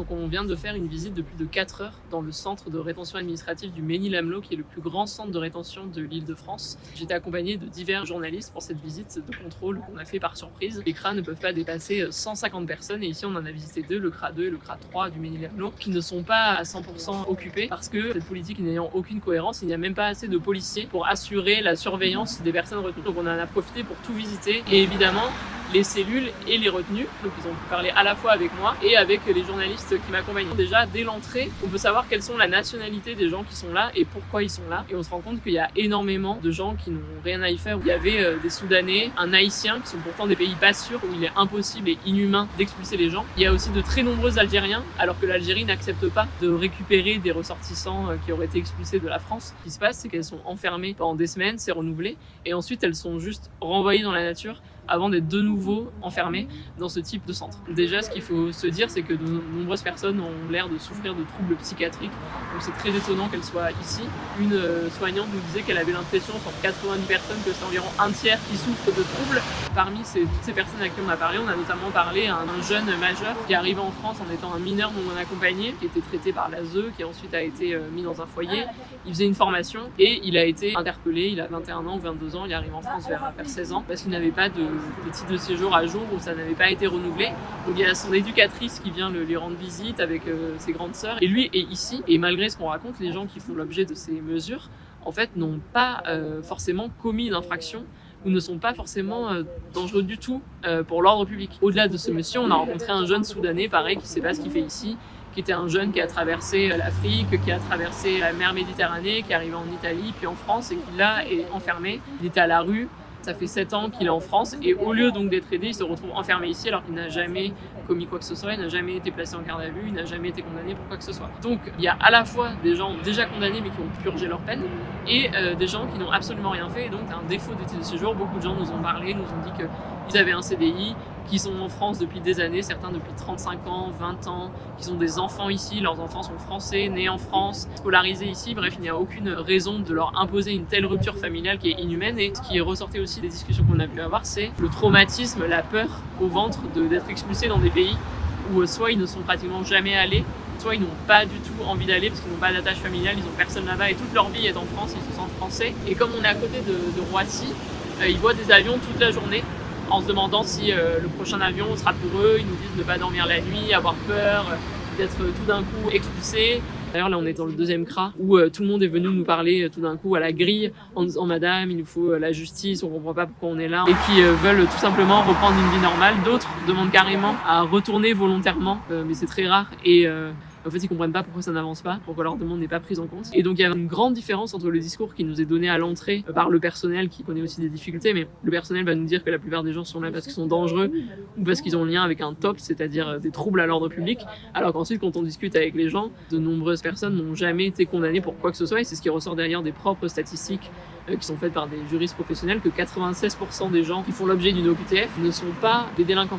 Donc on vient de faire une visite de plus de 4 heures dans le centre de rétention administrative du Mesnil-Amelot, qui est le plus grand centre de rétention de l'Île-de-France. J'étais accompagné de divers journalistes pour cette visite de contrôle qu'on a fait par surprise. Les CRA ne peuvent pas dépasser 150 personnes et ici on en a visité 2, le CRA 2 et le CRA 3 du Mesnil-Amelot, qui ne sont pas à 100% occupés parce que cette politique n'ayant aucune cohérence, il n'y a même pas assez de policiers pour assurer la surveillance des personnes retenues. Donc on en a profité pour tout visiter et évidemment les cellules et les retenus. Donc ils ont pu parler à la fois avec moi et avec les journalistes qui m'accompagnent. Déjà dès l'entrée, on peut savoir quelles sont la nationalité des gens qui sont là et pourquoi ils sont là. Et on se rend compte qu'il y a énormément de gens qui n'ont rien à y faire. Il y avait des Soudanais, un Haïtien, qui sont pourtant des pays pas sûrs où il est impossible et inhumain d'expulser les gens. Il y a aussi de très nombreux Algériens, alors que l'Algérie n'accepte pas de récupérer des ressortissants qui auraient été expulsés de la France. Ce qui se passe, c'est qu'elles sont enfermées pendant des semaines, c'est renouvelé, et ensuite elles sont juste renvoyées dans la nature avant d'être de nouveau enfermées dans ce type de centre. Déjà, ce qu'il faut se dire, c'est que de nombreuses personnes ont l'air de souffrir de troubles psychiatriques, donc c'est très étonnant qu'elles soient ici. Une soignante nous disait qu'elle avait l'impression, sur 90 personnes, que c'est environ un tiers qui souffrent de troubles. Parmi toutes ces personnes à qui on a parlé, on a notamment parlé à un jeune majeur qui est arrivé en France en étant un mineur non accompagné, qui était traité par l'ASE, qui ensuite a été mis dans un foyer. Il faisait une formation et il a été interpellé, il a 21 ans ou 22 ans, il arrive en France vers 16 ans, parce qu'il n'avait pas de titre de séjour à jour ou ça n'avait pas été renouvelé. Donc il y a son éducatrice qui vient lui rendre visite avec ses grandes sœurs. Et lui est ici. Et malgré ce qu'on raconte, les gens qui font l'objet de ces mesures, en fait, n'ont pas forcément commis d'infraction ou ne sont pas forcément dangereux du tout pour l'ordre public. Au-delà de ce monsieur, on a rencontré un jeune Soudanais, pareil, qui ne sait pas ce qu'il fait ici, qui était un jeune qui a traversé l'Afrique, qui a traversé la mer Méditerranée, qui est arrivé en Italie, puis en France, et qui là est enfermé. Il était à la rue. Ça fait 7 ans qu'il est en France et au lieu donc d'être aidé, il se retrouve enfermé ici alors qu'il n'a jamais commis quoi que ce soit, il n'a jamais été placé en garde à vue, il n'a jamais été condamné pour quoi que ce soit. Donc il y a à la fois des gens déjà condamnés mais qui ont purgé leur peine et des gens qui n'ont absolument rien fait et donc un défaut de titre de séjour. Beaucoup de gens nous ont parlé, nous ont dit qu'ils avaient un CDI, qui sont en France depuis des années, certains depuis 35 ans, 20 ans, qui ont des enfants ici, leurs enfants sont français, nés en France, scolarisés ici. Bref, il n'y a aucune raison de leur imposer une telle rupture familiale qui est inhumaine. Et ce qui est ressorti aussi des discussions qu'on a pu avoir, c'est le traumatisme, la peur au ventre d'être expulsés dans des pays où soit ils ne sont pratiquement jamais allés, soit ils n'ont pas du tout envie d'aller parce qu'ils n'ont pas d'attache familiale, ils n'ont personne là-bas et toute leur vie est en France, ils se sentent français. Et comme on est à côté de Roissy, ils voient des avions toute la journée, en se demandant si le prochain avion sera pour eux. Ils nous disent de ne pas dormir la nuit, avoir peur, d'être tout d'un coup expulsés. D'ailleurs là on est dans le deuxième CRA où tout le monde est venu nous parler tout d'un coup à la grille en disant madame il nous faut la justice, on comprend pas pourquoi on est là et qui veulent tout simplement reprendre une vie normale. D'autres demandent carrément à retourner volontairement mais c'est très rare et en fait, ils comprennent pas pourquoi ça n'avance pas, pourquoi leur demande n'est pas prise en compte. Et donc, il y a une grande différence entre le discours qui nous est donné à l'entrée par le personnel qui connaît aussi des difficultés, mais le personnel va nous dire que la plupart des gens sont là parce qu'ils sont dangereux ou parce qu'ils ont un lien avec un TOP, c'est-à-dire des troubles à l'ordre public. Alors qu'ensuite, quand on discute avec les gens, de nombreuses personnes n'ont jamais été condamnées pour quoi que ce soit et c'est ce qui ressort d'ailleurs des propres statistiques qui sont faites par des juristes professionnels que 96% des gens qui font l'objet d'une OQTF ne sont pas des délinquants.